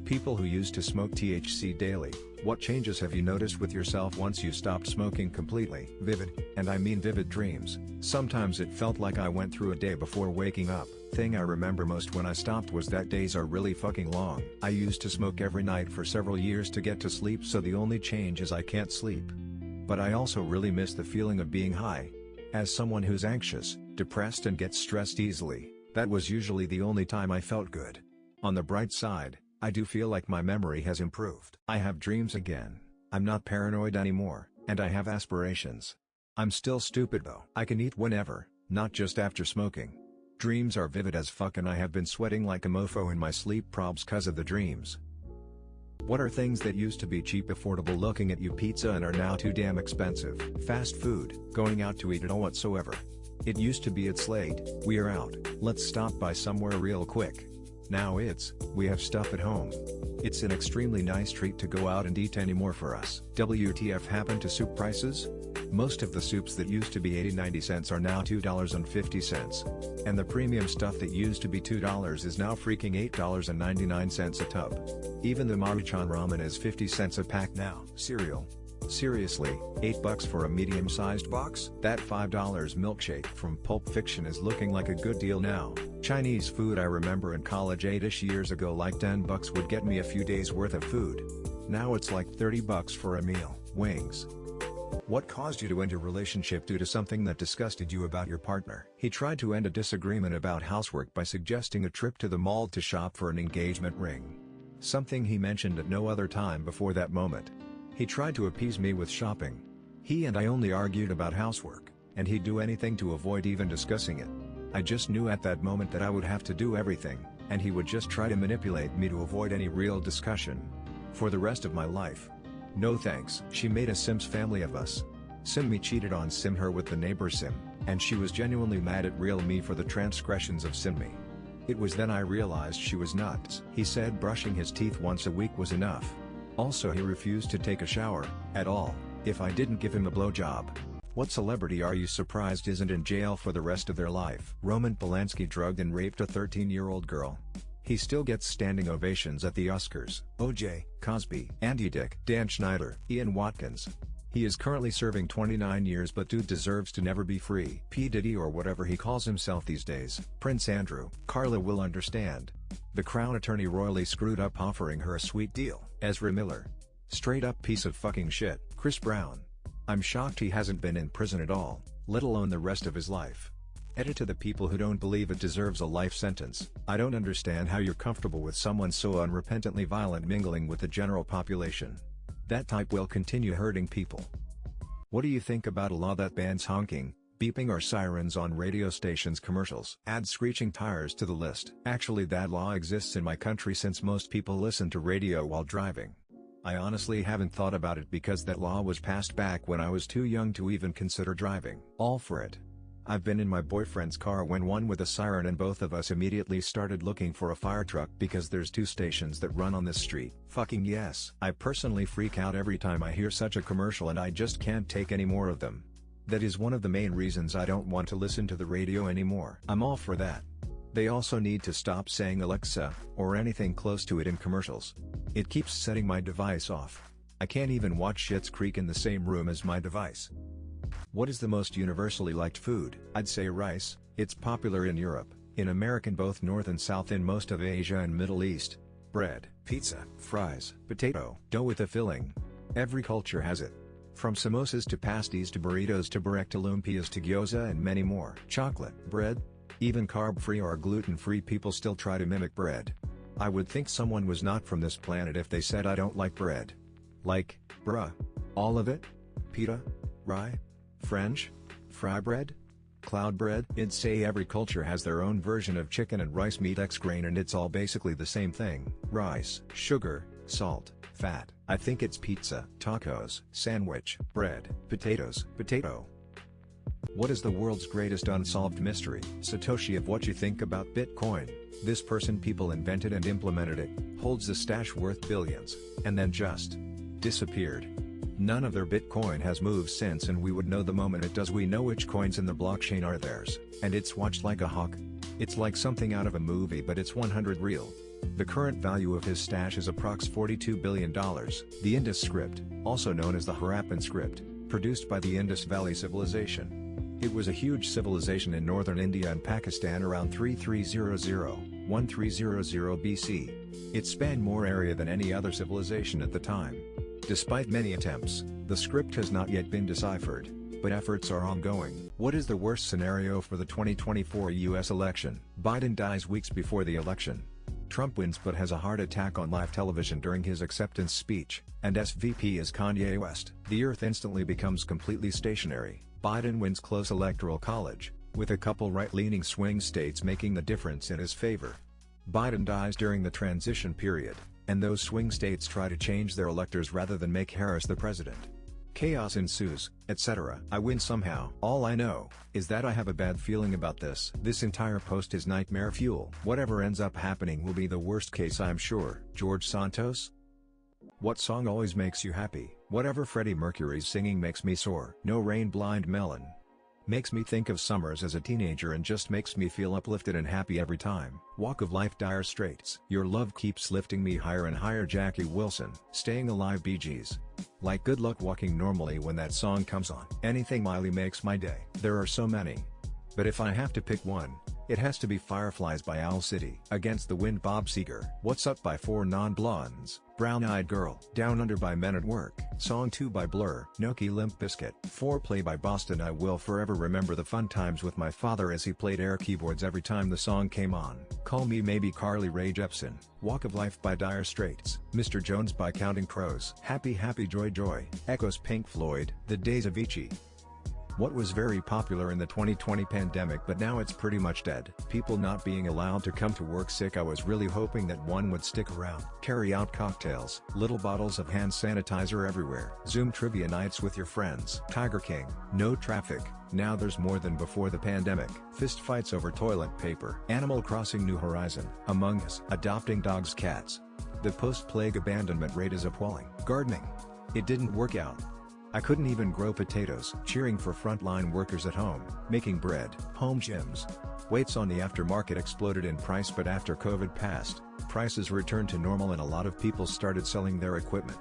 People who used to smoke THC daily, what changes have you noticed with yourself once you stopped smoking completely? Vivid, and I mean vivid dreams. Sometimes it felt like I went through a day before waking up. Thing I remember most when I stopped was that days are really fucking long. I used to smoke every night for several years to get to sleep, so the only change is I can't sleep. But I also really miss the feeling of being high. As someone who's anxious, depressed and gets stressed easily, that was usually the only time I felt good. On the bright side, I do feel like my memory has improved. I have dreams again, I'm not paranoid anymore, and I have aspirations. I'm still stupid though. I can eat whenever, not just after smoking. Dreams are vivid as fuck and I have been sweating like a mofo in my sleep probs cause of the dreams. What are things that used to be cheap affordable looking at you pizza and are now too damn expensive? Fast food, going out to eat at all whatsoever. It used to be it's late, we are out, let's stop by somewhere real quick. Now it's, we have stuff at home. It's an extremely nice treat to go out and eat anymore for us. WTF happened to soup prices? Most of the soups that used to be 80-90 cents are now $2.50. And the premium stuff that used to be $2 is now freaking $8.99 a tub. Even the Maruchan ramen is 50 cents a pack now. Cereal. Seriously, $8 for a medium-sized box? That $5 milkshake from Pulp Fiction is looking like a good deal now. Chinese food I remember in college 8-ish years ago like $10 would get me a few days worth of food. Now it's like $30 for a meal. Wings. What caused you to end a relationship due to something that disgusted you about your partner? He tried to end a disagreement about housework by suggesting a trip to the mall to shop for an engagement ring. Something he mentioned at no other time before that moment. He tried to appease me with shopping. He and I only argued about housework, and he'd do anything to avoid even discussing it. I just knew at that moment that I would have to do everything, and he would just try to manipulate me to avoid any real discussion. For the rest of my life. No thanks. She made a Sims family of us. Sim me cheated on Sim her with the neighbor Sim, and she was genuinely mad at real me for the transgressions of Sim me. It was then I realized she was nuts. He said brushing his teeth once a week was enough. Also he refused to take a shower, at all, if I didn't give him a blowjob. What celebrity are you surprised isn't in jail for the rest of their life? Roman Polanski drugged and raped a 13-year-old girl. He still gets standing ovations at the Oscars. O.J., Cosby, Andy Dick, Dan Schneider, Ian Watkins. He is currently serving 29 years but dude deserves to never be free. P. Diddy or whatever he calls himself these days. Prince Andrew. Carla will understand. The Crown attorney royally screwed up offering her a sweet deal. Ezra Miller. Straight up piece of fucking shit. Chris Brown. I'm shocked he hasn't been in prison at all, let alone the rest of his life. Edit to the people who don't believe it deserves a life sentence. I don't understand how you're comfortable with someone so unrepentantly violent mingling with the general population. That type will continue hurting people. What do you think about a law that bans honking, beeping or sirens on radio stations' commercials? Add screeching tires to the list. Actually that law exists in my country since most people listen to radio while driving. I honestly haven't thought about it because that law was passed back when I was too young to even consider driving. All for it. I've been in my boyfriend's car when one with a siren and both of us immediately started looking for a fire truck because there's 2 stations that run on this street. Fucking yes. I personally freak out every time I hear such a commercial and I just can't take any more of them. That is one of the main reasons I don't want to listen to the radio anymore. I'm all for that. They also need to stop saying Alexa, or anything close to it in commercials. It keeps setting my device off. I can't even watch Schitt's Creek in the same room as my device. What is the most universally liked food? I'd say rice. It's popular in Europe, in America and both North and South, in most of Asia and Middle East. Bread, pizza, fries, potato, dough with a filling. Every culture has it. From samosas to pasties to burritos to burek to lumpias to gyoza and many more. Chocolate, bread. Even carb-free or gluten-free people still try to mimic bread. I would think someone was not from this planet if they said I don't like bread. Like, bruh. All of it? Pita? Rye? French? Fry bread? Cloud bread? I'd say every culture has their own version of chicken and rice meat X grain and it's all basically the same thing. Rice, sugar, salt, fat. I think it's pizza, tacos, sandwich, bread, potatoes, potato. What is the world's greatest unsolved mystery? Satoshi, of what you think about Bitcoin. This person people invented and implemented it, holds a stash worth billions, and then just disappeared. None of their Bitcoin has moved since and we would know the moment it does. We know which coins in the blockchain are theirs, and it's watched like a hawk. It's like something out of a movie but it's 100 real. The current value of his stash is approx $42 billion. The Indus script, also known as the Harappan script, produced by the Indus Valley Civilization. It was a huge civilization in northern India and Pakistan around 3300-1300 BC. It spanned more area than any other civilization at the time. Despite many attempts, the script has not yet been deciphered, but efforts are ongoing. What is the worst scenario for the 2024 US election? Biden dies weeks before the election. Trump wins but has a heart attack on live television during his acceptance speech, and SVP is Kanye West. The earth instantly becomes completely stationary. Biden wins close electoral college, with a couple right-leaning swing states making the difference in his favor. Biden dies during the transition period, and those swing states try to change their electors rather than make Harris the president. Chaos ensues, etc. I win somehow. All I know is that I have a bad feeling about this. This entire post is nightmare fuel. Whatever ends up happening will be the worst case, I'm sure. George Santos? What song always makes you happy? Whatever Freddie Mercury's singing makes me soar. No Rain Blind Melon. Makes me think of summers as a teenager and just makes me feel uplifted and happy every time. Walk of Life, Dire Straits. Your Love Keeps Lifting Me Higher and Higher, Jackie Wilson. Staying Alive, Bee Gees. Like Good Luck Walking Normally when that song comes on. Anything Miley makes my day. There are so many. But if I have to pick one, it has to be Fireflies by Owl City. Against the Wind, Bob Seger. What's Up by Four Non-Blondes. Brown Eyed Girl. Down Under by Men at Work. Song 2 by Blur. Noki, Limp Bizkit. Foreplay by Boston. I will forever remember the fun times with my father as he played air keyboards every time the song came on. Call Me Maybe, Carly Rae Jepsen. Walk of Life by Dire Straits. Mr. Jones by Counting Crows. Happy Happy Joy Joy. Echoes, Pink Floyd. The Days of Avicii. What was very popular in the 2020 pandemic but now it's pretty much dead? People not being allowed to come to work sick. I was really hoping that one would stick around. Carry out cocktails. Little bottles of hand sanitizer everywhere. Zoom trivia nights with your friends. Tiger King. No traffic. Now there's more than before the pandemic. Fist fights over toilet paper. Animal Crossing New Horizon. Among Us. Adopting dogs, cats. The post-plague abandonment rate is appalling. Gardening. It didn't work out. I couldn't even grow potatoes. Cheering for frontline workers at home, making bread. Home gyms. Weights on the aftermarket exploded in price, but after COVID passed, prices returned to normal and a lot of people started selling their equipment.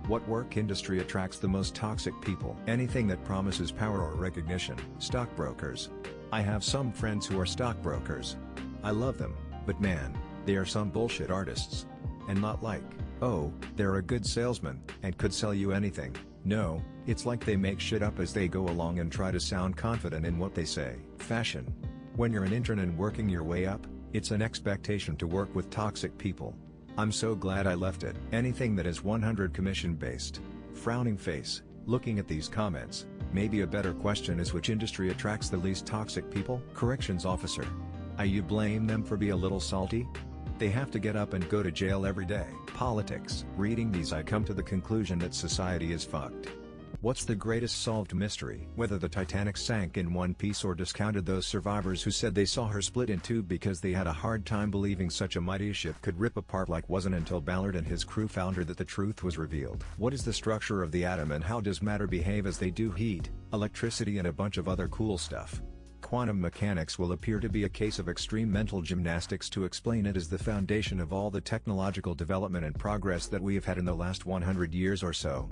What work industry attracts the most toxic people? Anything that promises power or recognition. Stockbrokers. I have some friends who are stockbrokers. I love them, but man, they are some bullshit artists. And not like, oh, they're a good salesman, and could sell you anything. No, it's like they make shit up as they go along and try to sound confident in what they say. Fashion. When you're an intern and working your way up, it's an expectation to work with toxic people. I'm so glad I left it. Anything that is 100 commission based. Frowning face. Looking at these comments, maybe a better question is which industry attracts the least toxic people? Corrections officer. You blame them for being a little salty? They have to get up and go to jail every day. Politics. Reading these I come to the conclusion that society is fucked. What's the greatest solved mystery? Whether the Titanic sank in one piece or discounted those survivors who said they saw her split in two because they had a hard time believing such a mighty ship could rip apart. Like wasn't until Ballard and his crew found her that the truth was revealed. What is the structure of the atom and how does matter behave as they do heat, electricity and a bunch of other cool stuff? Quantum mechanics will appear to be a case of extreme mental gymnastics to explain it as the foundation of all the technological development and progress that we have had in the last 100 years or so.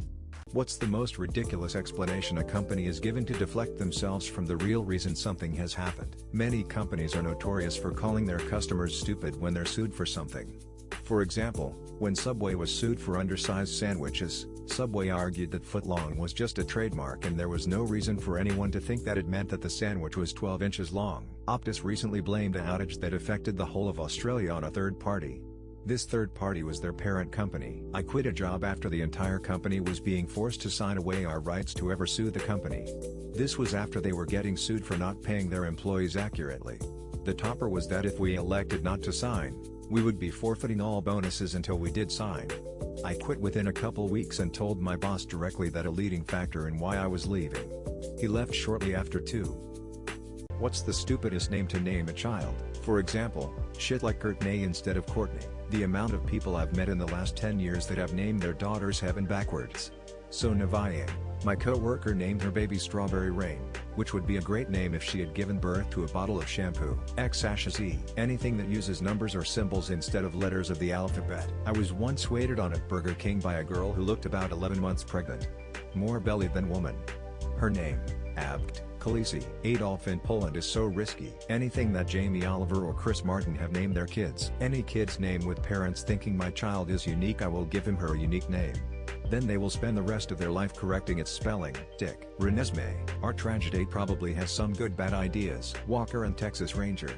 What's the most ridiculous explanation a company is given to deflect themselves from the real reason something has happened? Many companies are notorious for calling their customers stupid when they're sued for something. For example, when Subway was sued for undersized sandwiches, Subway argued that footlong was just a trademark and there was no reason for anyone to think that it meant that the sandwich was 12 inches long. Optus recently blamed an outage that affected the whole of Australia on a third party. This third party was their parent company. I quit a job after the entire company was being forced to sign away our rights to ever sue the company. This was after they were getting sued for not paying their employees accurately. The topper was that if we elected not to sign, we would be forfeiting all bonuses until we did sign. I quit within a couple weeks and told my boss directly that a leading factor in why I was leaving. He left shortly after too. What's the stupidest name to name a child? For example, shit like Courtney instead of Courtney. The amount of people I've met in the last 10 years that have named their daughters Heaven backwards. So Navaye, my co-worker named her baby Strawberry Rain. which would be a great name if she had given birth to a bottle of shampoo. X-Z, anything that uses numbers or symbols instead of letters of the alphabet. I was once waited on at Burger King by a girl who looked about 11 months pregnant. More belly than woman. Her name, Abt Khaleesi. Adolf in Poland is so risky. Anything that Jamie Oliver or Chris Martin have named their kids. Any kid's name with parents thinking my child is unique, I will give him her unique name. Then they will spend the rest of their life correcting its spelling. Dick. Renesmee. Our tragedy probably has some good bad ideas. Walker and Texas Ranger.